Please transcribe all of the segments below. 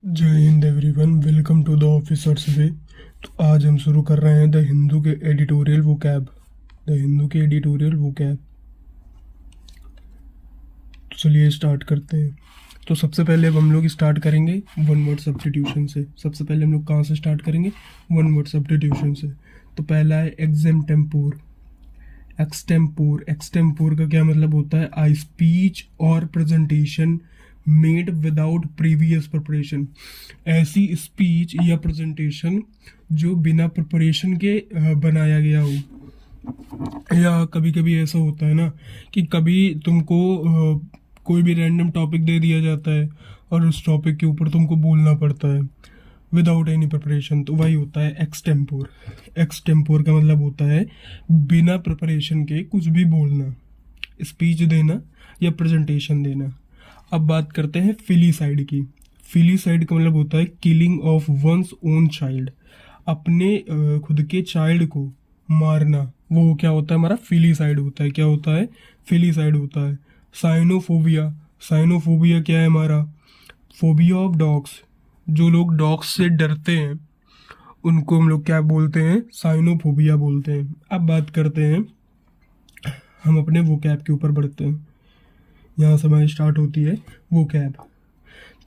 जय Hind everyone, welcome to the officers way. तो आज हम शुरू कर रहे हैं द हिंदू के एडिटोरियल वोकैब। द हिंदू के एडिटोरियल वोकैब। तो चलिए स्टार्ट करते हैं। तो सबसे पहले अब हम लोग स्टार्ट करेंगे वन वर्ड सब्स्टिट्यूशन से। सबसे पहले हम लोग कहाँ से स्टार्ट करेंगे? वन वर्ड सब्स्टिट्यूशन से। तो पहला है एग्जेम्टेम्पोर। एक्सटेम्पोर। एक्सटेम्पोर का क्या मतलब होता है? आई स्पीच और presentation made without previous preparation. ऐसी स्पीच या प्रेजेंटेशन जो बिना प्रिपरेशन के बनाया गया हो। या कभी कभी ऐसा होता है ना कि कभी तुमको कोई भी रैंडम टॉपिक दे दिया जाता है और उस टॉपिक के ऊपर तुमको बोलना पड़ता है विदाउट एनी प्रिपरेशन, तो वही होता है एक्सटेम्पोर। एक्सटेम्पोर का मतलब होता है बिना प्रिपरेशन के कुछ भी बोलना, स्पीच देना या प्रेजेंटेशन देना। अब बात करते हैं फिलीसाइड की। फिलीसाइड का मतलब होता है killing of one's own child. अपने खुद के चाइल्ड को मारना, वो क्या होता है? हमारा फिलीसाइड होता है। क्या होता है? फिलीसाइड होता है। साइनोफोबिया। साइनोफोबिया क्या है हमारा? Phobia of dogs. जो लोग डॉग्स से डरते हैं उनको हम लोग क्या बोलते हैं? साइनोफोबिया बोलते हैं। अब बात करते हैं, हम अपने वोकैब के ऊपर बढ़ते हैं। यहाँ से हमारी स्टार्ट होती है वोकैब।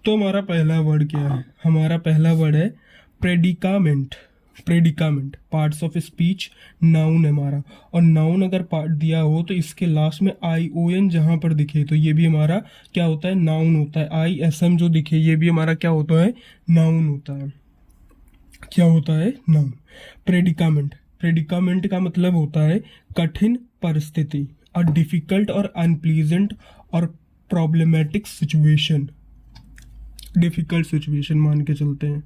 तो हमारा पहला वर्ड क्या है? हमारा पहला वर्ड है predicament. Predicament parts of speech noun है हमारा। और नाउन अगर पार्ट दिया हो तो इसके लास्ट में आई ओ एन जहाँ पर दिखे तो ये भी हमारा क्या होता है? नाउन होता है। आई एस एम जो दिखे ये भी हमारा क्या होता है? नाउन होता है। क्या होता है? नाउन। प्रेडिकामेंट। प्रेडिकामेंट का मतलब होता है कठिन परिस्थिति, अ डिफिकल्ट और अनप्लीजेंट और प्रॉब्लमेटिक सिचुएशन। डिफिकल्ट सिचुएशन मान के चलते हैं,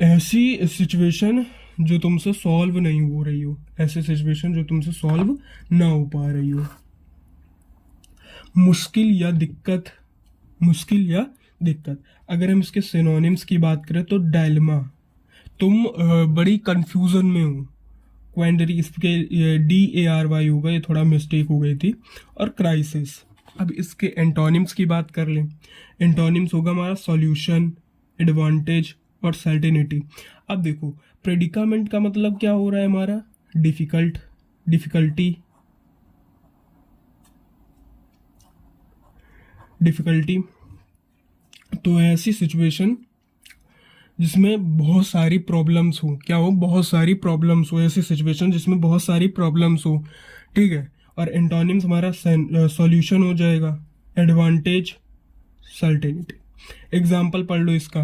ऐसी सिचुएशन जो तुमसे सॉल्व नहीं हो रही हो। ऐसी सिचुएशन जो तुमसे सॉल्व ना हो पा रही हो। मुश्किल या दिक्कत। मुश्किल या दिक्कत। अगर हम इसके सिनोनिम्स की बात करें तो डायलमा, तुम बड़ी कंफ्यूजन में हो। क्वेंडरी, इसके डी ए आर वाई होगा, ये थोड़ा मिस्टेक हो गई थी। और क्राइसिस। अब इसके एंटोनिम्स की बात कर लें। एंटोनिम्स होगा हमारा सॉल्यूशन, एडवांटेज और सर्टेनिटी। अब देखो, प्रेडिकामेंट का मतलब क्या हो रहा है हमारा? Difficult, difficulty, difficulty. तो ऐसी सिचुएशन जिसमें बहुत सारी प्रॉब्लम्स हो। क्या हो? बहुत सारी प्रॉब्लम्स हो। ऐसी सिचुएशन जिसमें बहुत सारी प्रॉब्लम्स हो। ठीक है। और एंटोनिम्स हमारा सॉल्यूशन हो जाएगा, एडवांटेज, सर्टेनिटी। एग्जाम्पल पढ़ लो इसका।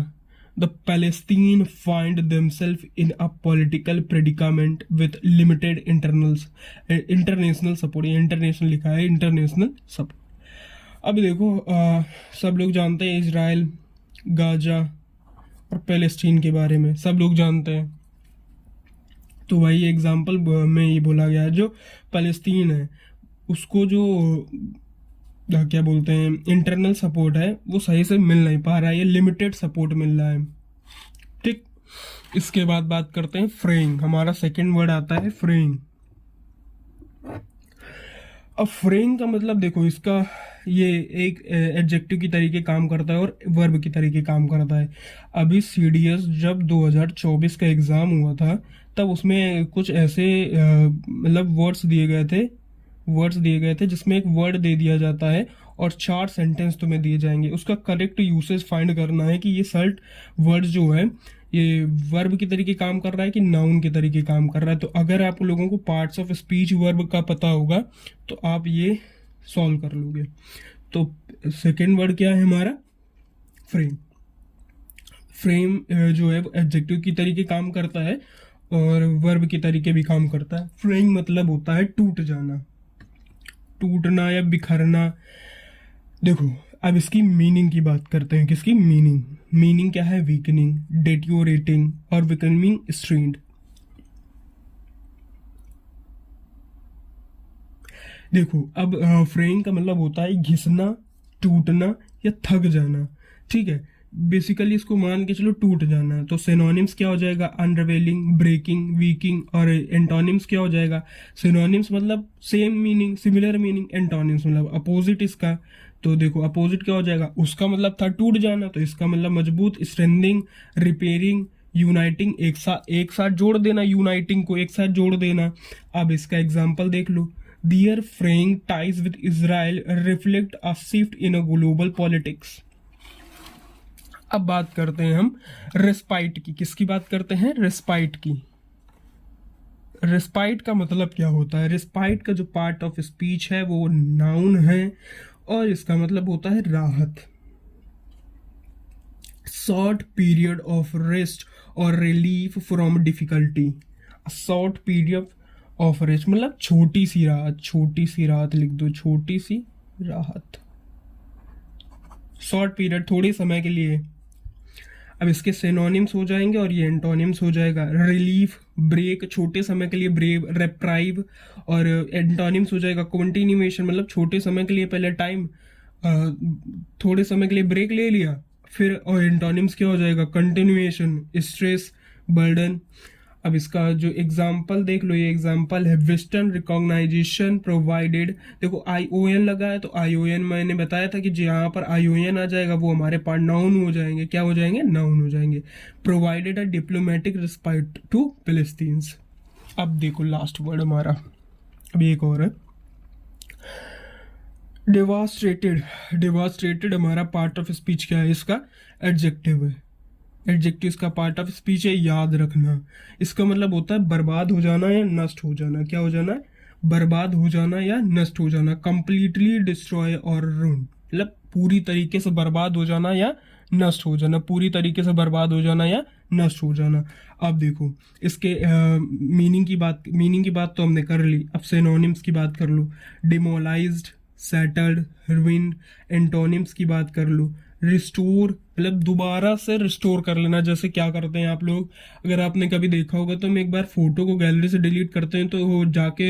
The Palestine find themselves in a political predicament with limited international support. ये इंटरनेशनल लिखा है, इंटरनेशनल सपोर्ट। अब देखो, सब लोग जानते हैं इसराइल, गाजा और पैलेस्टीन के बारे में सब लोग जानते हैं। तो वही एग्जाम्पल में ये बोला गया है, जो पैलेस्तीन है उसको जो क्या बोलते हैं इंटरनल सपोर्ट है वो सही से मिल नहीं पा रहा है, ये लिमिटेड सपोर्ट मिल रहा है। ठीक। इसके बाद बात करते हैं फ्रेइंग। हमारा सेकंड वर्ड आता है फ्रेइंग। अब फ्रेइंग का मतलब देखो, इसका ये एक एडजेक्टिव की तरीके काम करता है और वर्ब की तरीके काम करता है। अभी सीडीएस जब 2024 का एग्जाम हुआ था तब उसमें कुछ ऐसे मतलब वर्ड्स दिए गए थे जिसमें एक वर्ड दे दिया जाता है और 4 सेंटेंस तुम्हें दिए जाएंगे। उसका करेक्ट यूसेज फाइंड करना है कि ये सर्ट वर्ड जो है ये वर्ब की तरीके काम कर रहा है कि नाउन के तरीके काम कर रहा है। तो अगर आप लोगों को पार्ट्स ऑफ स्पीच वर्ब का पता होगा तो आप ये सॉल्व कर लोगे। तो सेकेंड वर्ड क्या है हमारा? फ्रेम। फ्रेम जो है एडजेक्टिव की तरीके काम करता है और वर्ब के तरीके भी काम करता है। फ्रेइंग मतलब होता है टूट जाना, टूटना या बिखरना। देखो, अब इसकी मीनिंग की बात करते हैं। किसकी मीनिंग? मीनिंग क्या है? वीकनिंग, डेटियोरेटिंग और बिकमिंग स्ट्रेंड। देखो, अब फ्रेइंग का मतलब होता है घिसना, टूटना या थक जाना। ठीक है। बेसिकली इसको मान के चलो टूट जाना। तो सिनोनिम्स क्या हो जाएगा? अनरवेलिंग, ब्रेकिंग, वीकिंग। और एंटोनिम्स क्या हो जाएगा? सिनोनिम्स मतलब same meaning, similar meaning. Antonyms मतलब अपोजिट इसका। तो देखो अपोजिट क्या हो जाएगा, उसका मतलब था टूट जाना, तो इसका मतलब मजबूत, स्ट्रेंथनिंग, रिपेयरिंग, यूनाइटिंग, एक साथ जोड़ देना, यूनाइटिंग को एक साथ जोड़ देना। अब इसका एग्जांपल देख लो, their fraying ties with Israel reflect a shift in a global politics. अब बात करते हैं हम रेस्पाइट की। किसकी बात करते हैं? रेस्पाइट की। रेस्पाइट का मतलब क्या होता है? रेस्पाइट का जो पार्ट ऑफ स्पीच है वो नाउन है और इसका मतलब होता है राहत। शॉर्ट पीरियड ऑफ रेस्ट और relief from difficulty. Short period of rest मतलब छोटी सी राहत, छोटी सी राहत लिख दो, छोटी सी राहत। शॉर्ट पीरियड थोड़े समय के लिए। अब इसके सिनोनिम्स हो जाएंगे और ये एंटोनिम्स हो जाएगा। रिलीफ, ब्रेक, छोटे समय के लिए ब्रेव, रेप्राइव, और एंटोनिम्स हो जाएगा कंटिन्यूएशन, मतलब छोटे समय के लिए पहले टाइम, थोड़े समय के लिए ब्रेक ले लिया फिर, और एंटोनिम्स क्या हो जाएगा? Continuation, stress, burden. अब इसका जो एग्जाम्पल देख लो, ये एग्जाम्पल है वेस्टर्न रिकॉग्नाइजेशन प्रोवाइडेड। देखो ION लगा है, तो ION मैंने बताया था कि जहाँ पर ION आ जाएगा वो हमारे पास नाउन हो जाएंगे। क्या हो जाएंगे? नाउन हो जाएंगे। Provided a diplomatic respite to Palestinians. अब देखो लास्ट वर्ड हमारा, अभी एक और है, डिवास्ट्रेटेड। डिवास्ट्रेटेड हमारा पार्ट ऑफ स्पीच क्या है? इसका एडजेक्टिव है। एडजेक्टिव का पार्ट ऑफ स्पीच है, याद रखना। इसका मतलब होता है बर्बाद हो जाना या नष्ट हो जाना। क्या हो जाना? बर्बाद हो जाना या नष्ट हो जाना। कंप्लीटली डिस्ट्रॉय और रूइन, मतलब पूरी तरीके से बर्बाद हो जाना या नष्ट हो जाना, पूरी तरीके से बर्बाद हो जाना या नष्ट हो जाना। अब देखो इसके मीनिंग की बात तो हमने कर ली। अब सिनोनिम्स की बात कर लो। डिमोलाइज्ड, सेटल्ड, रुइंड। एंटोनिम्स की बात कर लो। रिस्टोर मतलब दोबारा से रिस्टोर कर लेना। जैसे क्या करते हैं आप लोग, अगर आपने कभी देखा होगा तो हम एक बार फोटो को गैलरी से डिलीट करते हैं तो वो जाके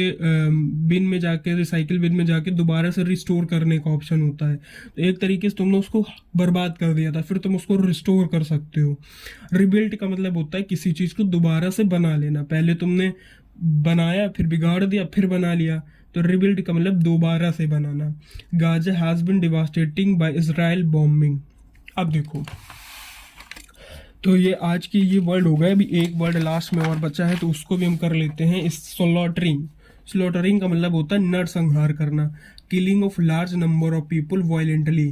बिन में जाके, रिसाइकिल बिन में जाके दोबारा से रिस्टोर करने का ऑप्शन होता है। तो एक तरीके से तुमने उसको बर्बाद कर दिया था, फिर तुम उसको रिस्टोर कर सकते हो। रिबिल्ड का मतलब होता है किसी चीज को दोबारा से बना लेना। पहले तुमने बनाया, फिर बिगाड़ दिया, फिर बना लिया, तो रिबिल्ड का मतलब दोबारा से बनाना। Gaza has been devastating by Israel bombing. अब देखो तो ये आज की ये वर्ड हो गए। अभी एक वर्ड लास्ट में और बचा है तो उसको भी हम कर लेते हैं। इस स्लॉटरिंग। स्लॉटरिंग का मतलब होता है नरसंहार करना। Killing of large number of people violently.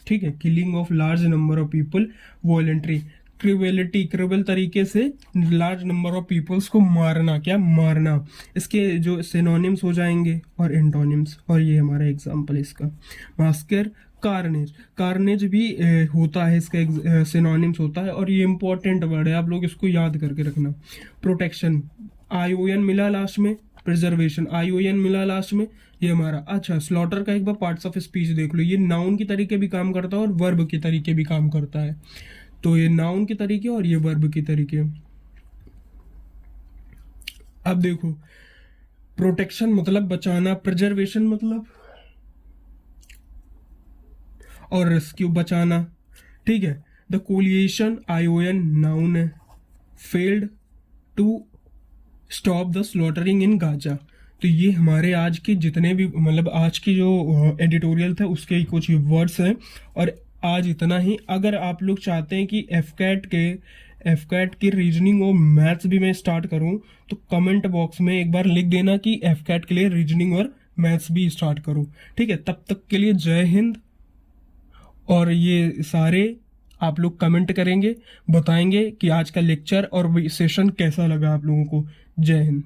ठीक है, killing of large number of people violently. Cruelty, cruel तरीके से लार्ज नंबर ऑफ पीपल्स को मारना। क्या? मारना। इसके जो सिनोनिम्स हो जाएंगे और एंटोनिम्स, और ये हमारा एग्जांपल इसका। मास्कर, कार्नेज। कार्नेज भी होता है, इसका सिनोनिम्स होता है और ये इंपॉर्टेंट वर्ड है, आप लोग इसको याद करके रखना। प्रोटेक्शन, ION मिला लास्ट में। प्रिजर्वेशन, ION मिला लास्ट में, ये हमारा। अच्छा, स्लॉटर का एक बार पार्ट्स ऑफ स्पीच देख लो। ये नाउन की तरीके भी काम करता है और वर्ब के तरीके भी काम करता है। तो ये नाउन के तरीके और ये वर्ब के तरीके। अब देखो, प्रोटेक्शन मतलब बचाना, प्रिजर्वेशन मतलब और रेस्क्यू बचाना। ठीक है। द कोलिएशन, ION नाउन है। Failed to stop the slaughtering in Gaza. तो ये हमारे आज के जितने भी मतलब आज की जो एडिटोरियल था उसके कुछ वर्ड्स हैं और आज इतना ही। अगर आप लोग चाहते हैं कि एफकैट की रीजनिंग और मैथ्स भी मैं स्टार्ट करूं तो कमेंट बॉक्स में एक बार लिख देना कि एफकैट के लिए रीजनिंग और मैथ्स भी स्टार्ट करूं। ठीक है, तब तक के लिए जय हिंद। और ये सारे आप लोग कमेंट करेंगे, बताएंगे कि आज का लेक्चर और सेशन कैसा लगा आप लोगों को। जय हिंद।